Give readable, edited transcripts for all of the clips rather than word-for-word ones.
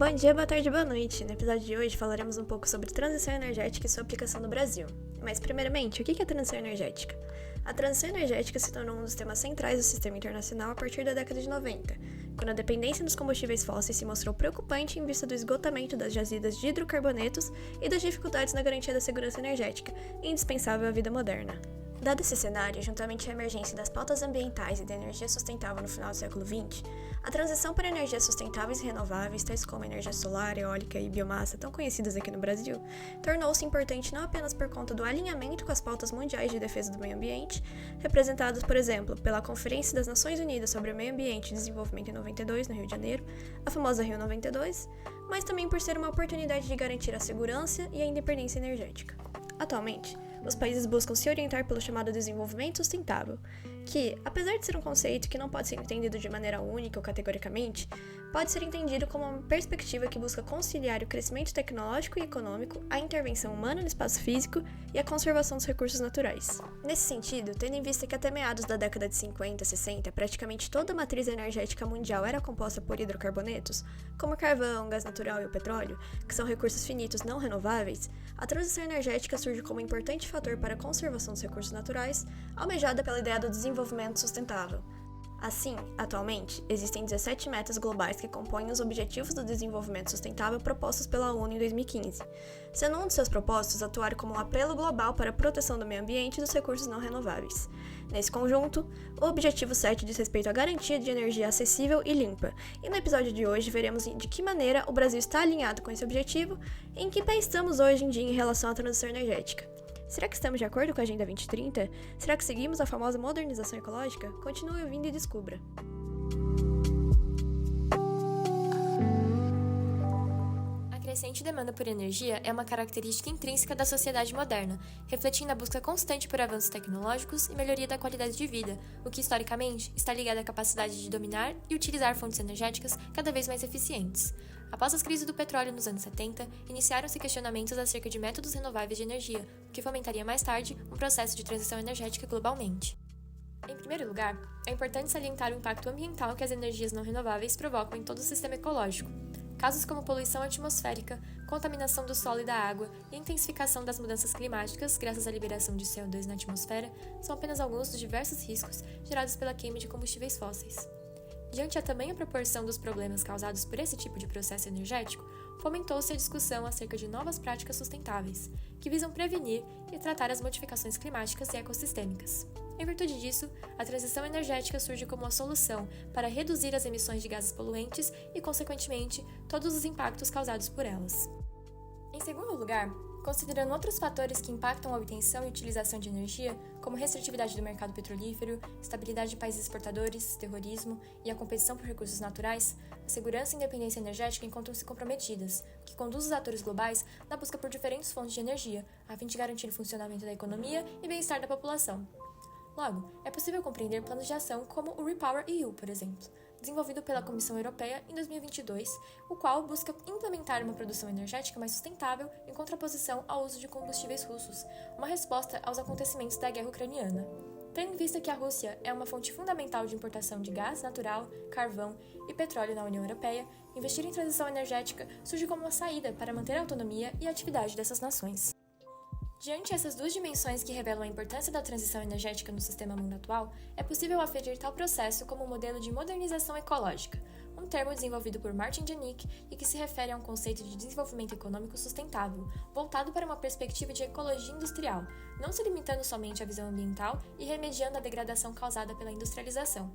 Bom dia, boa tarde, boa noite. No episódio de hoje falaremos um pouco sobre transição energética e sua aplicação no Brasil. Mas, primeiramente, o que é a transição energética? A transição energética se tornou um dos temas centrais do sistema internacional a partir da década de 90, quando a dependência dos combustíveis fósseis se mostrou preocupante em vista do esgotamento das jazidas de hidrocarbonetos e das dificuldades na garantia da segurança energética, indispensável à vida moderna. Dado esse cenário, juntamente à emergência das pautas ambientais e da energia sustentável no final do século XX, a transição para energias sustentáveis e renováveis, tais como a energia solar, eólica e biomassa, tão conhecidas aqui no Brasil, tornou-se importante não apenas por conta do alinhamento com as pautas mundiais de defesa do meio ambiente, representadas, por exemplo, pela Conferência das Nações Unidas sobre o Meio Ambiente e Desenvolvimento em 92, no Rio de Janeiro, a famosa Rio 92, mas também por ser uma oportunidade de garantir a segurança e a independência energética. Atualmente, os países buscam se orientar pelo chamado desenvolvimento sustentável, que, apesar de ser um conceito que não pode ser entendido de maneira única ou categoricamente, pode ser entendido como uma perspectiva que busca conciliar o crescimento tecnológico e econômico, a intervenção humana no espaço físico e a conservação dos recursos naturais. Nesse sentido, tendo em vista que até meados da década de 50 e 60, praticamente toda a matriz energética mundial era composta por hidrocarbonetos, como o carvão, o gás natural e o petróleo, que são recursos finitos não renováveis, a transição energética surge como um importante fator para a conservação dos recursos naturais, almejada pela ideia do desenvolvimento sustentável. Assim, atualmente, existem 17 metas globais que compõem os Objetivos do Desenvolvimento Sustentável propostos pela ONU em 2015, sendo um de seus propósitos atuar como um apelo global para a proteção do meio ambiente e dos recursos não renováveis. Nesse conjunto, o Objetivo 7 diz respeito à garantia de energia acessível e limpa, e no episódio de hoje veremos de que maneira o Brasil está alinhado com esse objetivo e em que pé estamos hoje em dia em relação à transição energética. Será que estamos de acordo com a Agenda 2030? Será que seguimos a famosa modernização ecológica? Continue ouvindo e descubra. A crescente demanda por energia é uma característica intrínseca da sociedade moderna, refletindo a busca constante por avanços tecnológicos e melhoria da qualidade de vida, o que historicamente está ligado à capacidade de dominar e utilizar fontes energéticas cada vez mais eficientes. Após as crises do petróleo nos anos 70, iniciaram-se questionamentos acerca de métodos renováveis de energia, o que fomentaria mais tarde um processo de transição energética globalmente. Em primeiro lugar, é importante salientar o impacto ambiental que as energias não renováveis provocam em todo o sistema ecológico. Casos como poluição atmosférica, contaminação do solo e da água e intensificação das mudanças climáticas graças à liberação de CO2 na atmosfera são apenas alguns dos diversos riscos gerados pela queima de combustíveis fósseis. Diante a tamanha proporção dos problemas causados por esse tipo de processo energético, fomentou-se a discussão acerca de novas práticas sustentáveis, que visam prevenir e tratar as modificações climáticas e ecossistêmicas. Em virtude disso, a transição energética surge como uma solução para reduzir as emissões de gases poluentes e, consequentemente, todos os impactos causados por elas. Em segundo lugar, considerando outros fatores que impactam a obtenção e utilização de energia, como restritividade do mercado petrolífero, estabilidade de países exportadores, terrorismo e a competição por recursos naturais, a segurança e independência energética encontram-se comprometidas, o que conduz os atores globais na busca por diferentes fontes de energia, a fim de garantir o funcionamento da economia e bem-estar da população. Logo, é possível compreender planos de ação como o REPowerEU, por exemplo, desenvolvido pela Comissão Europeia em 2022, o qual busca implementar uma produção energética mais sustentável em contraposição ao uso de combustíveis russos, uma resposta aos acontecimentos da guerra ucraniana. Tendo em vista que a Rússia é uma fonte fundamental de importação de gás natural, carvão e petróleo na União Europeia, investir em transição energética surge como uma saída para manter a autonomia e a atividade dessas nações. Diante essas duas dimensões que revelam a importância da transição energética no sistema mundo atual, é possível aferir tal processo como um modelo de modernização ecológica, um termo desenvolvido por Martin Janik e que se refere a um conceito de desenvolvimento econômico sustentável, voltado para uma perspectiva de ecologia industrial, não se limitando somente à visão ambiental e remediando a degradação causada pela industrialização.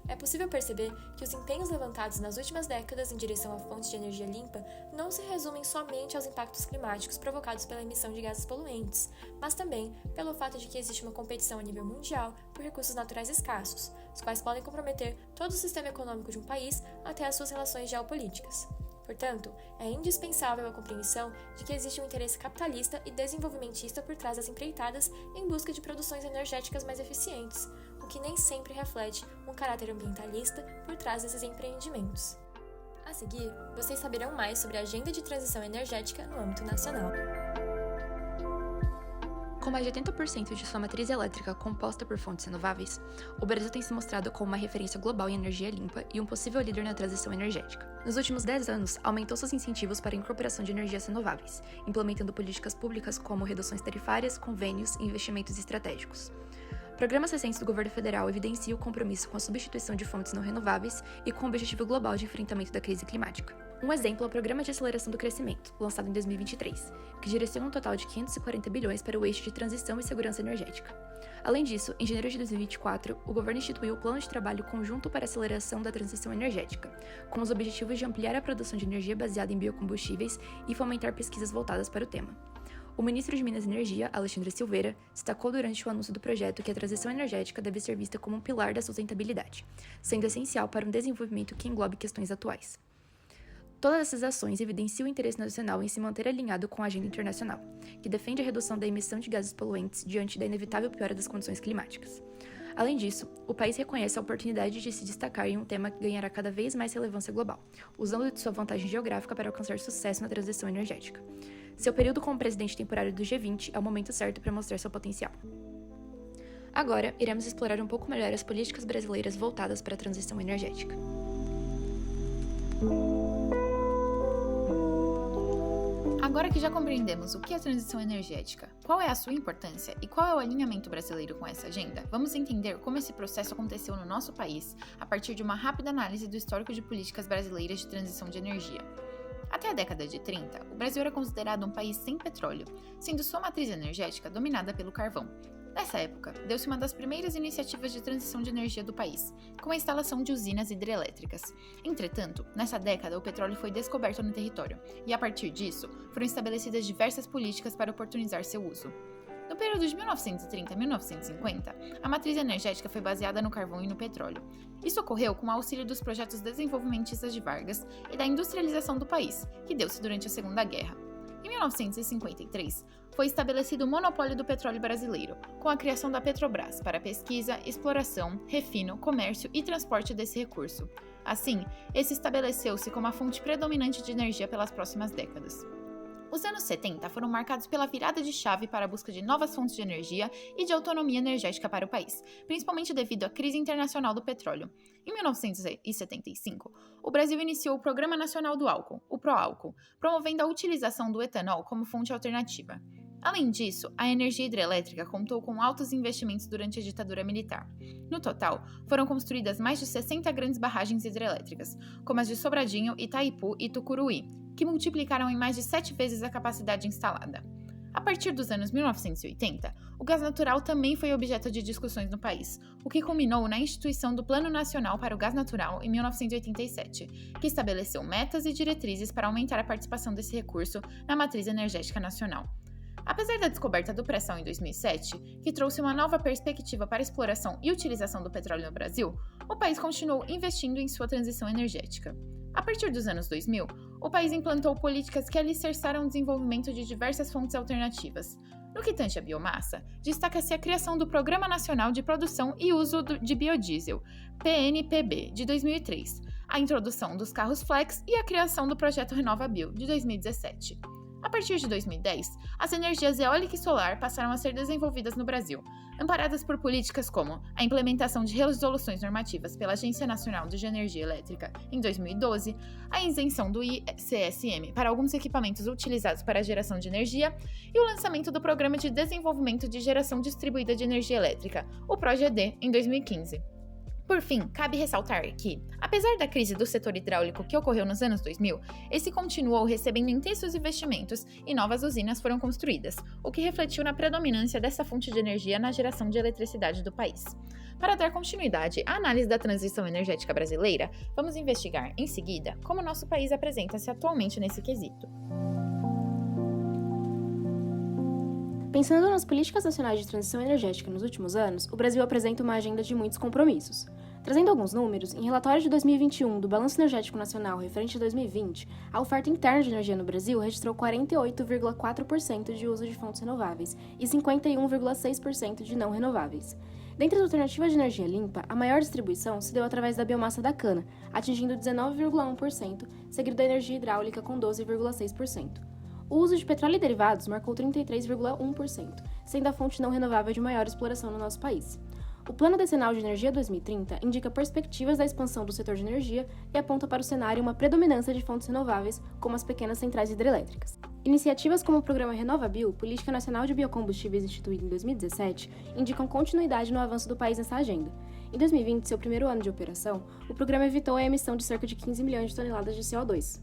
É possível perceber que os empenhos levantados nas últimas décadas em direção a fontes de energia limpa não se resumem somente aos impactos climáticos provocados pela emissão de gases poluentes, mas também pelo fato de que existe uma competição a nível mundial por recursos naturais escassos, os quais podem comprometer todo o sistema econômico de um país até as suas relações geopolíticas. Portanto, é indispensável a compreensão de que existe um interesse capitalista e desenvolvimentista por trás das empreitadas em busca de produções energéticas mais eficientes, o que nem sempre reflete um caráter ambientalista por trás desses empreendimentos. A seguir, vocês saberão mais sobre a Agenda de Transição Energética no âmbito nacional. Com mais de 80% de sua matriz elétrica composta por fontes renováveis, o Brasil tem se mostrado como uma referência global em energia limpa e um possível líder na transição energética. Nos últimos 10 anos, aumentou seus incentivos para a incorporação de energias renováveis, implementando políticas públicas como reduções tarifárias, convênios e investimentos estratégicos. Programas recentes do governo federal evidenciam o compromisso com a substituição de fontes não renováveis e com o objetivo global de enfrentamento da crise climática. Um exemplo é o Programa de Aceleração do Crescimento, lançado em 2023, que direciona um total de 540 bilhões para o eixo de transição e segurança energética. Além disso, em janeiro de 2024, o governo instituiu o Plano de Trabalho Conjunto para a Aceleração da Transição Energética, com os objetivos de ampliar a produção de energia baseada em biocombustíveis e fomentar pesquisas voltadas para o tema. O ministro de Minas e Energia, Alexandre Silveira, destacou durante o anúncio do projeto que a transição energética deve ser vista como um pilar da sustentabilidade, sendo essencial para um desenvolvimento que englobe questões atuais. Todas essas ações evidenciam o interesse nacional em se manter alinhado com a agenda internacional, que defende a redução da emissão de gases poluentes diante da inevitável piora das condições climáticas. Além disso, o país reconhece a oportunidade de se destacar em um tema que ganhará cada vez mais relevância global, usando de sua vantagem geográfica para alcançar sucesso na transição energética. Seu período como presidente temporário do G20 é o momento certo para mostrar seu potencial. Agora, iremos explorar um pouco melhor as políticas brasileiras voltadas para a transição energética. Agora que já compreendemos o que é a transição energética, qual é a sua importância e qual é o alinhamento brasileiro com essa agenda, vamos entender como esse processo aconteceu no nosso país a partir de uma rápida análise do histórico de políticas brasileiras de transição de energia. Até a década de 30, o Brasil era considerado um país sem petróleo, sendo sua matriz energética dominada pelo carvão. Nessa época, deu-se uma das primeiras iniciativas de transição de energia do país, com a instalação de usinas hidrelétricas. Entretanto, nessa década, o petróleo foi descoberto no território, e a partir disso, foram estabelecidas diversas políticas para oportunizar seu uso. No período de 1930 a 1950, a matriz energética foi baseada no carvão e no petróleo. Isso ocorreu com o auxílio dos projetos desenvolvimentistas de Vargas e da industrialização do país, que deu-se durante a Segunda Guerra. Em 1953, foi estabelecido o monopólio do petróleo brasileiro, com a criação da Petrobras para pesquisa, exploração, refino, comércio e transporte desse recurso. Assim, esse estabeleceu-se como a fonte predominante de energia pelas próximas décadas. Os anos 70 foram marcados pela virada de chave para a busca de novas fontes de energia e de autonomia energética para o país, principalmente devido à crise internacional do petróleo. Em 1975, o Brasil iniciou o Programa Nacional do Álcool, o PROÁlcool, promovendo a utilização do etanol como fonte alternativa. Além disso, a energia hidrelétrica contou com altos investimentos durante a ditadura militar. No total, foram construídas mais de 60 grandes barragens hidrelétricas, como as de Sobradinho, Itaipu e Tucuruí, que multiplicaram em mais de 7 vezes a capacidade instalada. A partir dos anos 1980, o gás natural também foi objeto de discussões no país, o que culminou na instituição do Plano Nacional para o Gás Natural em 1987, que estabeleceu metas e diretrizes para aumentar a participação desse recurso na matriz energética nacional. Apesar da descoberta do pré-sal em 2007, que trouxe uma nova perspectiva para a exploração e utilização do petróleo no Brasil, o país continuou investindo em sua transição energética. A partir dos anos 2000, o país implantou políticas que alicerçaram o desenvolvimento de diversas fontes alternativas. No que tange à biomassa, destaca-se a criação do Programa Nacional de Produção e Uso de Biodiesel, PNPB, de 2003, a introdução dos carros flex e a criação do Projeto RenovaBio, de 2017. A partir de 2010, as energias eólica e solar passaram a ser desenvolvidas no Brasil, amparadas por políticas como a implementação de resoluções normativas pela Agência Nacional de Energia Elétrica em 2012, a isenção do ICSM para alguns equipamentos utilizados para a geração de energia e o lançamento do Programa de Desenvolvimento de Geração Distribuída de Energia Elétrica, o PROGED, em 2015. Por fim, cabe ressaltar que, apesar da crise do setor hidráulico que ocorreu nos anos 2000, esse continuou recebendo intensos investimentos e novas usinas foram construídas, o que refletiu na predominância dessa fonte de energia na geração de eletricidade do país. Para dar continuidade à análise da transição energética brasileira, vamos investigar, em seguida, como nosso país apresenta-se atualmente nesse quesito. Pensando nas políticas nacionais de transição energética nos últimos anos, o Brasil apresenta uma agenda de muitos compromissos. Trazendo alguns números, em relatório de 2021 do Balanço Energético Nacional referente a 2020, a oferta interna de energia no Brasil registrou 48,4% de uso de fontes renováveis e 51,6% de não renováveis. Dentre as alternativas de energia limpa, a maior distribuição se deu através da biomassa da cana, atingindo 19,1%, seguido da energia hidráulica com 12,6%. O uso de petróleo e derivados marcou 33,1%, sendo a fonte não renovável de maior exploração no nosso país. O Plano Decenal de Energia 2030 indica perspectivas da expansão do setor de energia e aponta para o cenário uma predominância de fontes renováveis, como as pequenas centrais hidrelétricas. Iniciativas como o Programa RenovaBio, Política Nacional de Biocombustíveis instituído em 2017, indicam continuidade no avanço do país nessa agenda. Em 2020, seu primeiro ano de operação, o programa evitou a emissão de cerca de 15 milhões de toneladas de CO2.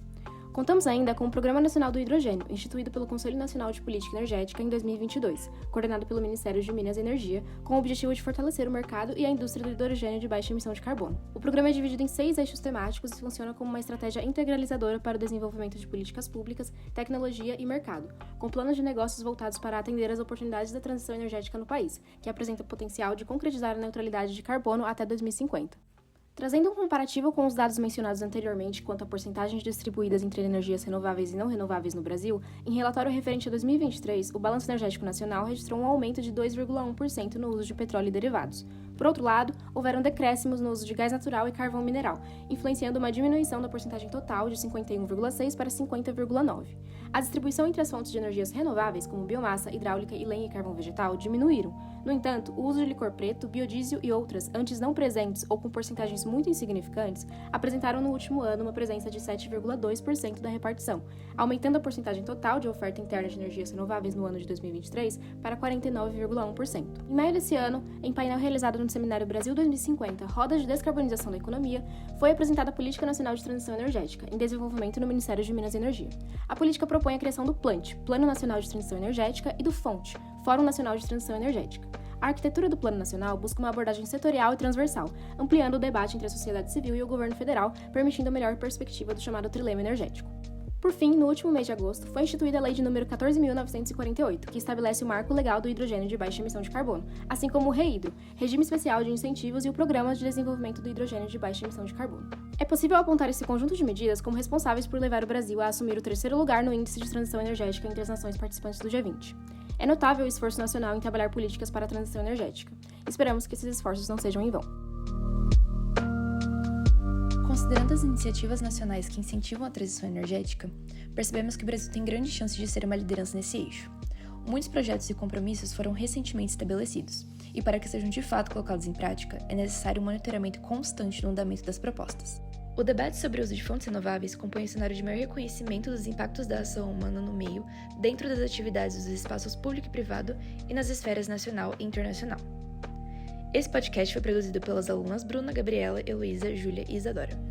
Contamos ainda com o Programa Nacional do Hidrogênio, instituído pelo Conselho Nacional de Política Energética em 2022, coordenado pelo Ministério de Minas e Energia, com o objetivo de fortalecer o mercado e a indústria do hidrogênio de baixa emissão de carbono. O programa é dividido em 6 eixos temáticos e funciona como uma estratégia integralizadora para o desenvolvimento de políticas públicas, tecnologia e mercado, com planos de negócios voltados para atender às oportunidades da transição energética no país, que apresenta o potencial de concretizar a neutralidade de carbono até 2050. Trazendo um comparativo com os dados mencionados anteriormente quanto a porcentagens distribuídas entre energias renováveis e não renováveis no Brasil, em relatório referente a 2023, o Balanço Energético Nacional registrou um aumento de 2,1% no uso de petróleo e derivados. Por outro lado, houveram decréscimos no uso de gás natural e carvão mineral, influenciando uma diminuição da porcentagem total de 51,6% para 50,9%. A distribuição entre as fontes de energias renováveis, como biomassa, hidráulica e lenha e carvão vegetal, diminuíram. No entanto, o uso de licor preto, biodiesel e outras, antes não presentes ou com porcentagens muito insignificantes, apresentaram no último ano uma presença de 7,2% da repartição, aumentando a porcentagem total de oferta interna de energias renováveis no ano de 2023 para 49,1%. Em maio desse ano, em painel realizado no Seminário Brasil 2050, Roda de Descarbonização da Economia, foi apresentada a Política Nacional de Transição Energética, em desenvolvimento no Ministério de Minas e Energia. A política propõe a criação do PLANT, Plano Nacional de Transição Energética, e do FONT, Fórum Nacional de Transição Energética. A arquitetura do Plano Nacional busca uma abordagem setorial e transversal, ampliando o debate entre a sociedade civil e o governo federal, permitindo a melhor perspectiva do chamado trilema energético. Por fim, no último mês de agosto, foi instituída a Lei de número 14.948, que estabelece o marco legal do hidrogênio de baixa emissão de carbono, assim como o REHIDRO, Regime Especial de Incentivos, e o Programa de Desenvolvimento do Hidrogênio de Baixa Emissão de Carbono. É possível apontar esse conjunto de medidas como responsáveis por levar o Brasil a assumir o 3º lugar no Índice de Transição Energética entre as nações participantes do G20. É notável o esforço nacional em trabalhar políticas para a transição energética. Esperamos que esses esforços não sejam em vão. Considerando as iniciativas nacionais que incentivam a transição energética, percebemos que o Brasil tem grande chance de ser uma liderança nesse eixo. Muitos projetos e compromissos foram recentemente estabelecidos, e para que sejam de fato colocados em prática, é necessário um monitoramento constante do andamento das propostas. O debate sobre o uso de fontes renováveis compõe um cenário de maior reconhecimento dos impactos da ação humana no meio, dentro das atividades dos espaços público e privado e nas esferas nacional e internacional. Esse podcast foi produzido pelas alunas Bruna, Gabriela, Heloísa, Júlia e Isadora.